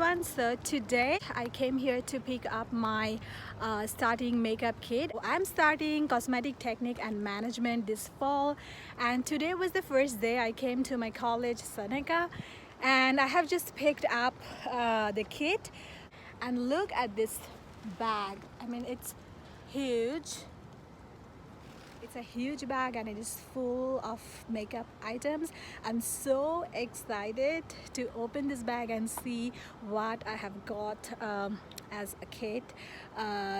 everyone. So today I came here to pick up my starting makeup kit. I'm starting cosmetic technique and management this fall, and today was the first day I came to my college, Seneca, and I have just picked up the kit. And look at this bag. I mean, it's huge. It's a huge bag and it is full of makeup items. I'm so excited to open this bag and see what I have got as a kit.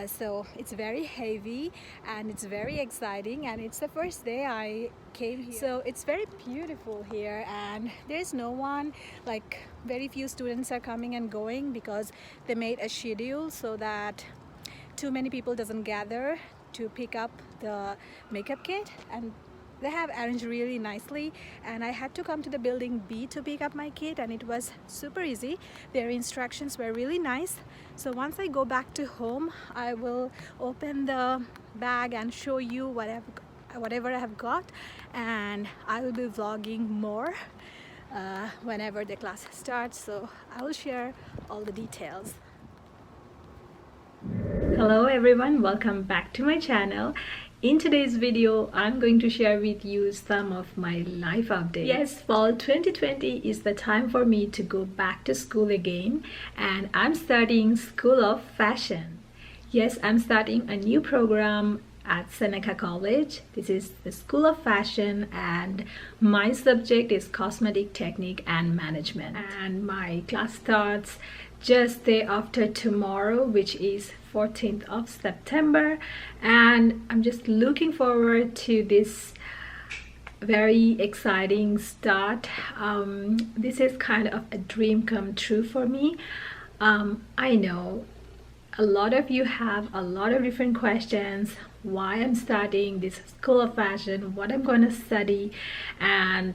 So it's very heavy and it's very exciting, and it's the first day I came here. So it's very beautiful here, and there's no one, like very few students are coming and going because they made a schedule so that too many people doesn't gather to pick up the makeup kit, and they have arranged really nicely. And I had to come to the building B to pick up my kit, and it was super easy. Their instructions were really nice. So once I go back to home, I will open the bag and show you whatever I have got, and I will be vlogging more whenever the class starts, so I will share all the details. Hello everyone, welcome back to my channel. In today's video, I'm going to share with you some of my life updates. Yes, fall 2020 is the time for me to go back to school again, and I'm studying School of Fashion. Yes, I'm starting a new program at Senecacollege. This is the School of Fashion, and my subject is Cosmetic Technique and Management. And my class starts just day after tomorrow, which is 14th of September, and I'm just looking forward to this very exciting start. This is kind of a dream come true for me. I know a lot of you have a lot of different questions, why I'm starting this School of Fashion, what I'm going to study, and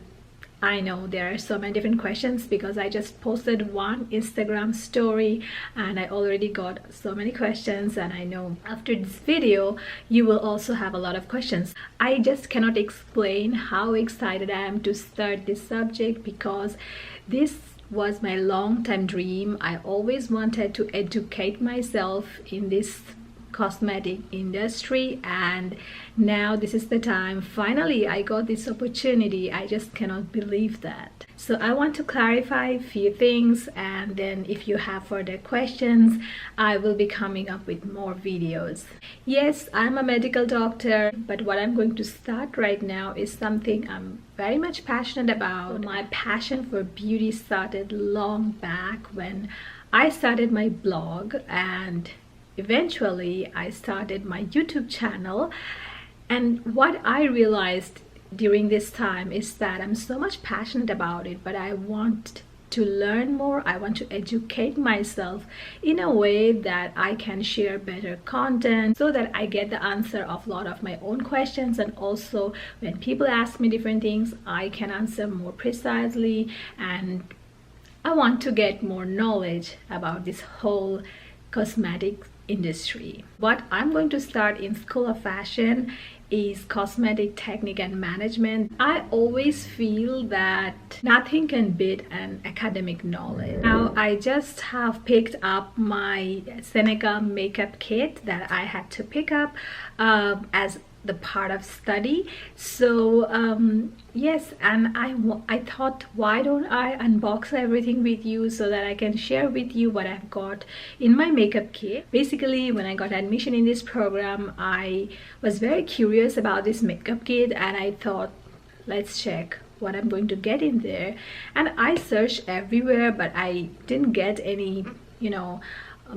I know there are so many different questions because I just posted one Instagram story and I already got so many questions, and I know after this video you will also have a lot of questions. I just cannot explain how excited I am to start this subject because this was my long-time dream. I always wanted to educate myself in this cosmetic industry, and now this is the time. Finally I got this opportunity. I just cannot believe that. So I want to clarify a few things, and then if you have further questions I will be coming up with more videos. Yes, I'm a medical doctor, but what I'm going to start right now is something I'm very much passionate about. My passion for beauty started long back when I started my blog, and eventually I started my YouTube channel. And what I realized during this time is that I'm so much passionate about it, but I want to learn more. I want to educate myself in a way that I can share better content so that I get the answer of a lot of my own questions, and also when people ask me different things I can answer more precisely, and I want to get more knowledge about this whole cosmetic industry. What I'm going to start in School of Fashion is Cosmetic Technique and Management. I always feel that nothing can beat an academic knowledge. Now I just have picked up my Seneca makeup kit that I had to pick up as the part of study. So yes, and I thought, why don't I unbox everything with you so that I can share with you what I've got in my makeup kit. Basically, when I got admission in this program, I was very curious about this makeup kit, and I thought, let's check what I'm going to get in there. And I searched everywhere, but I didn't get any,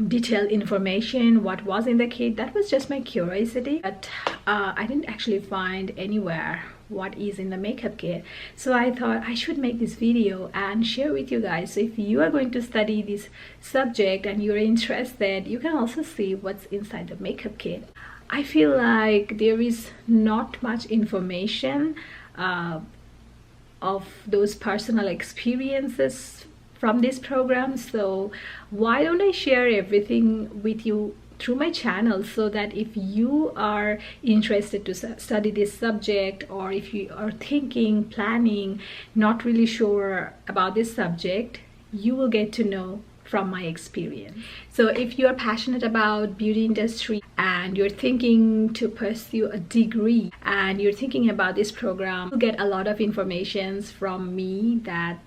detailed information what was in the kit. That was just my curiosity, but I didn't actually find anywhere what is in the makeup kit. So I thought I should make this video and share with you guys. So if you are going to study this subject and you're interested, you can also see what's inside the makeup kit. I feel like there is not much information of those personal experiences from this program, so why don't I share everything with you through my channel, so that if you are interested to study this subject, or if you are planning, not really sure about this subject, you will get to know from my experience. So if you're passionate about beauty industry and you're thinking to pursue a degree and you're thinking about this program, you get a lot of information from me that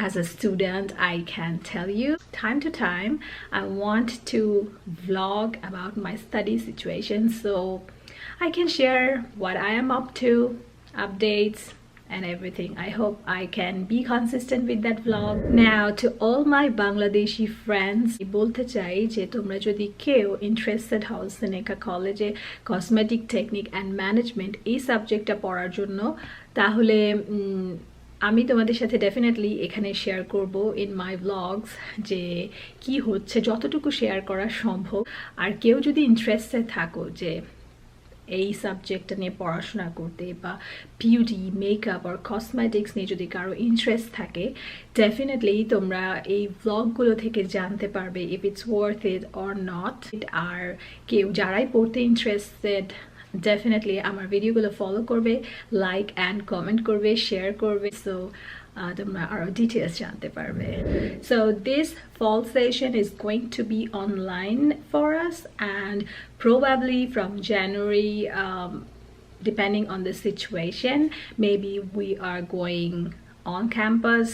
as a student I can tell you. Time to time I want to vlog about my study situation so I can share what I am up to, updates and everything. I hope I can be consistent with that vlog. Now to all my Bangladeshi friends, বলতে চাই যে তোমরা যদি কেউ interested হও Seneca College Cosmetic Technique and Management এই সাবজেক্টটা পড়ার জন্য, তাহলে আমি তোমাদের সাথে ডেফিনেটলি এখানে শেয়ার করব ইন মাই ব্লগস যে কি হচ্ছে, যতটুকু শেয়ার করা সম্ভব। আর কেউ যদি ইন্টারেস্টেড থাকো যে এই সাবজেক্টটা নিয়ে পড়াশোনা করতে বা বিউটি মেকআপ আর কসমেটিক্স নিয়ে যদি কারো ইন্টারেস্ট থাকে, ডেফিনেটলি তোমরা এই ব্লগগুলো থেকে জানতে পারবে if it's worth it or not. আর কেউ যারাই পড়তে ইন্টারেস্টেড ডেফিনেটলি আমার ভিডিওগুলো ফলো করবে, লাইক অ্যান্ড কমেন্ট করবে, শেয়ার করবে, সো তোমরা আরো ডিটেলস জানতে পারবে। So this fall session is going to be online for us and probably from January, depending on the situation, maybe we are going on campus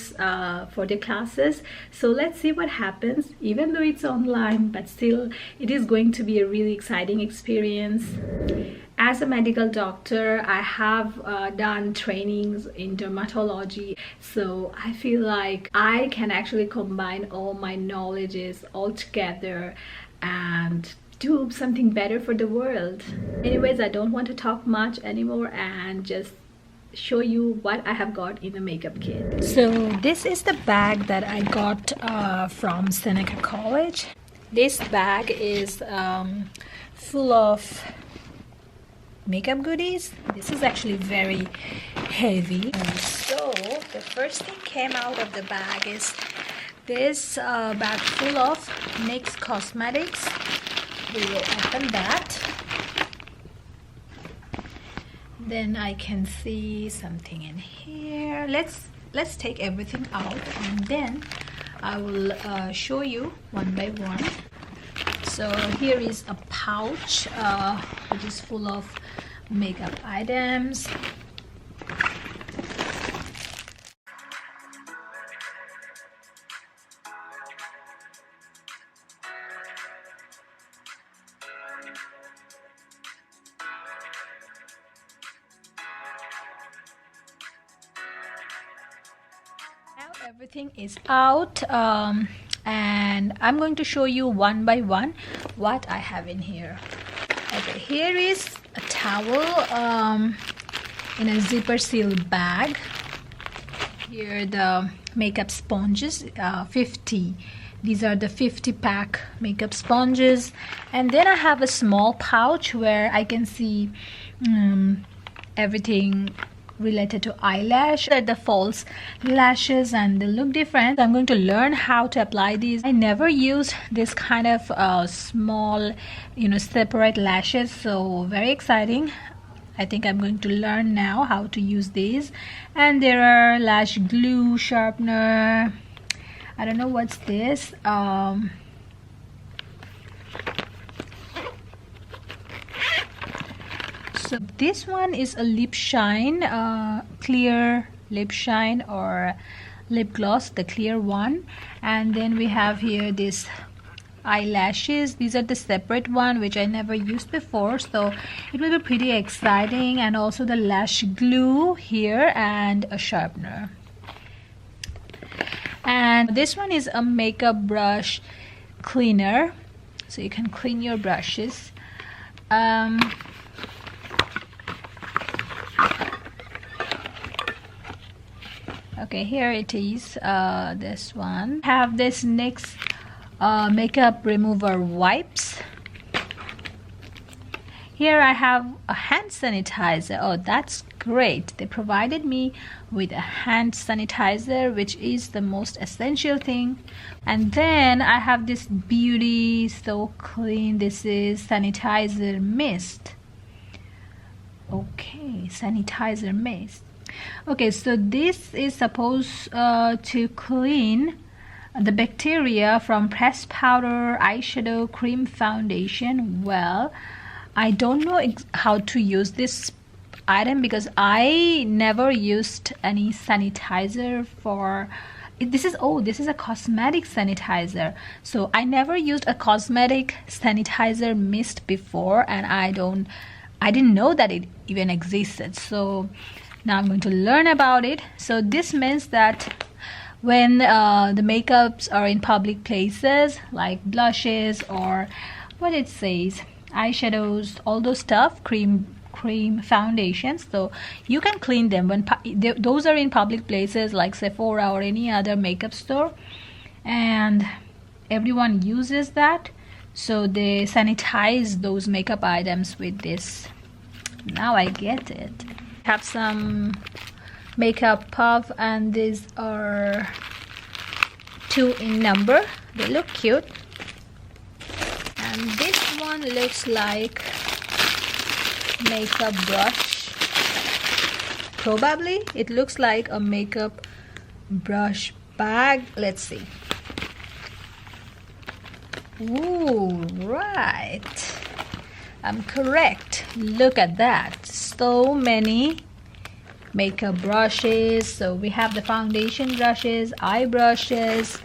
for the classes. So let's see what happens. Even though it's online, but still it is going to be a really exciting experience. As a medical doctor, I have done trainings in dermatology, so I feel like I can actually combine all my knowledges all together and do something better for the world. Anyways, I don't want to talk much anymore and just show you what I have got in the makeup kit. So this is the bag that I got from Seneca College. This bag is full of makeup goodies. This is actually very heavy. So the first thing came out of the bag is this bag full of NYX cosmetics. We will open that. Then I can see something in here. Let's take everything out and then I will show you one by one. So here is a pouch which is full of makeup items. Now everything is out, and I'm going to show you one by one what I have in here. Okay, here is a towel in a zipper seal bag. Here the makeup sponges, 50. These are the 50 pack makeup sponges. And then I have a small pouch where I can see everything related to eyelash. The false lashes and they look different. I'm going to learn how to apply these. I never used this kind of small, separate lashes, so very exciting. I think I'm going to learn now how to use these. And there are lash glue, sharpener. I don't know what's this. So this one is a lip shine, clear lip shine or lip gloss, the clear one. And then we have here this eyelashes. These are the separate one which I never used before, so it will be pretty exciting. And also the lash glue here and a sharpener. And this one is a makeup brush cleaner, so you can clean your brushes. Okay, here it is, this one. I have this NYX makeup remover wipes. Here I have a hand sanitizer. Oh, that's great. They provided me with a hand sanitizer, which is the most essential thing. And then I have this beauty so clean. This is sanitizer mist. Okay, sanitizer mist. Okay, so this is supposed to clean the bacteria from pressed powder, eyeshadow, cream, foundation. Well, I don't know how to use this item because I never used any sanitizer for this is a cosmetic sanitizer. So I never used a cosmetic sanitizer mist before, and I didn't know that it even existed. So now I'm going to learn about it. So this means that when the makeups are in public places like blushes or what it says, eyeshadows, all those stuff, cream foundations, so you can clean them when those are in public places like Sephora or any other makeup store, and everyone uses that, so they sanitize those makeup items with this. Now I get it. Have some makeup puff, and these are 2 in number. They look cute, and this one looks like makeup brush. Probably it looks like a makeup brush bag. Let's see. Ooh, right, I'm correct. Look at that, so many makeup brushes. So we have the foundation brushes, eye brushes,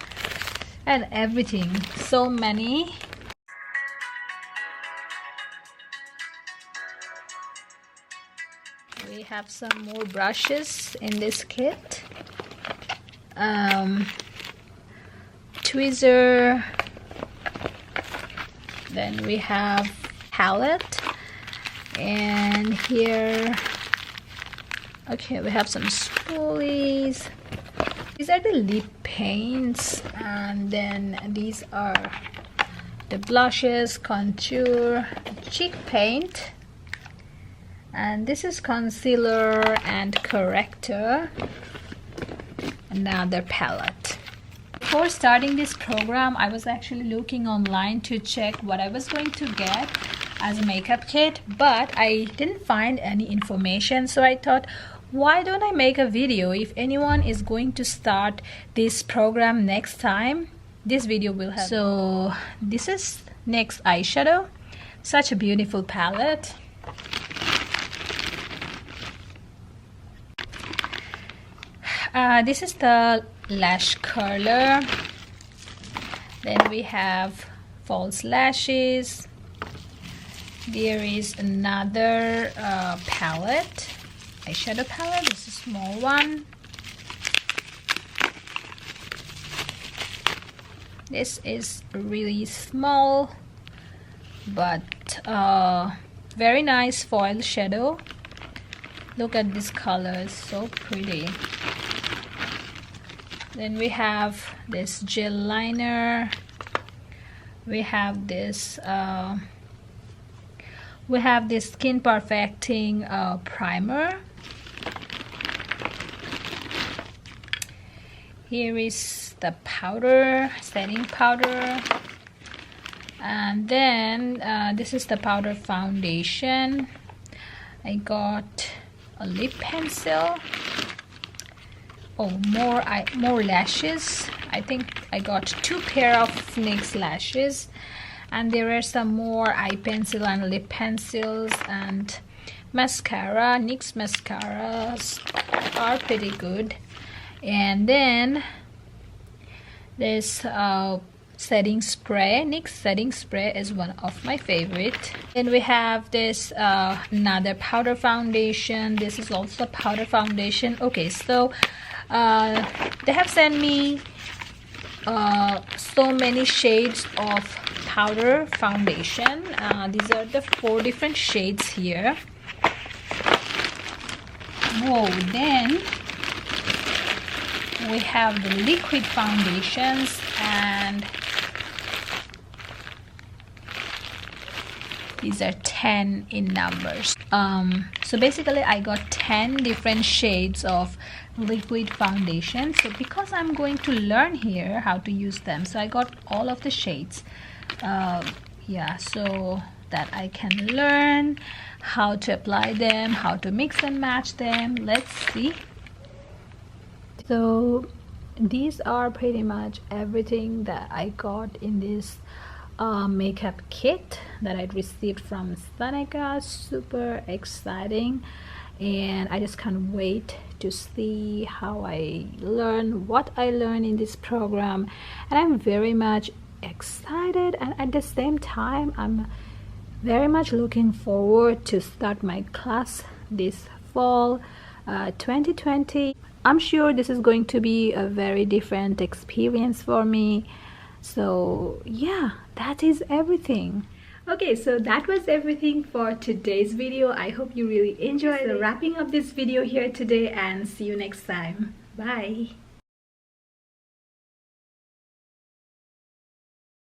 and everything. So many. We have some more brushes in this kit. Tweezer. Then we have palette, and here, okay, we have some spoolies. These are the lip paints, and then these are the blushes, contour, cheek paint, and this is concealer and corrector. Another palette. Before starting this program, I was actually looking online to check what I was going to get as a makeup kit, but I didn't find any information. So I thought, why don't I make a video? If anyone is going to start this program next time, this video will help. So this is NYX eyeshadow. Such a beautiful palette. This is the lash curler. Then we have false lashes. There is another palette, eyeshadow palette. This is a small one. This is really small, but very nice foil shadow. Look at this color, it's so pretty. Then we have this gel liner. We have this skin perfecting primer. Here is the powder, setting powder, and then this is the powder foundation. I got a lip pencil. Oh, more lashes. I think I got 2 pair of NYX lashes, and there are some more eye pencil and lip pencils, and mascara. NYX mascaras are pretty good. And then this setting spray. NYX setting spray is one of my favorite. Then we have this another powder foundation. This is also powder foundation. Okay, so they have sent me so many shades of powder foundation. These are the 4 different shades here. Whoa, then we have the liquid foundations, and these are 10 in numbers. So basically I got 10 different shades of liquid foundation. So because I'm going to learn here how to use them, so I got all of the shades, yeah, so that I can learn how to apply them, how to mix and match them. Let's see. So these are pretty much everything that I got in this makeup kit that I received from Seneca. Super exciting, and I just can't wait to see how I learn what I learn in this program. And I'm very much excited, and at the same time I'm very much looking forward to start my class this fall 2020. I'm sure this is going to be a very different experience for me. So yeah, that is everything. Okay, so that was everything for today's video. I hope you really enjoyed. So wrapping up this video here today, and see you next time. Bye.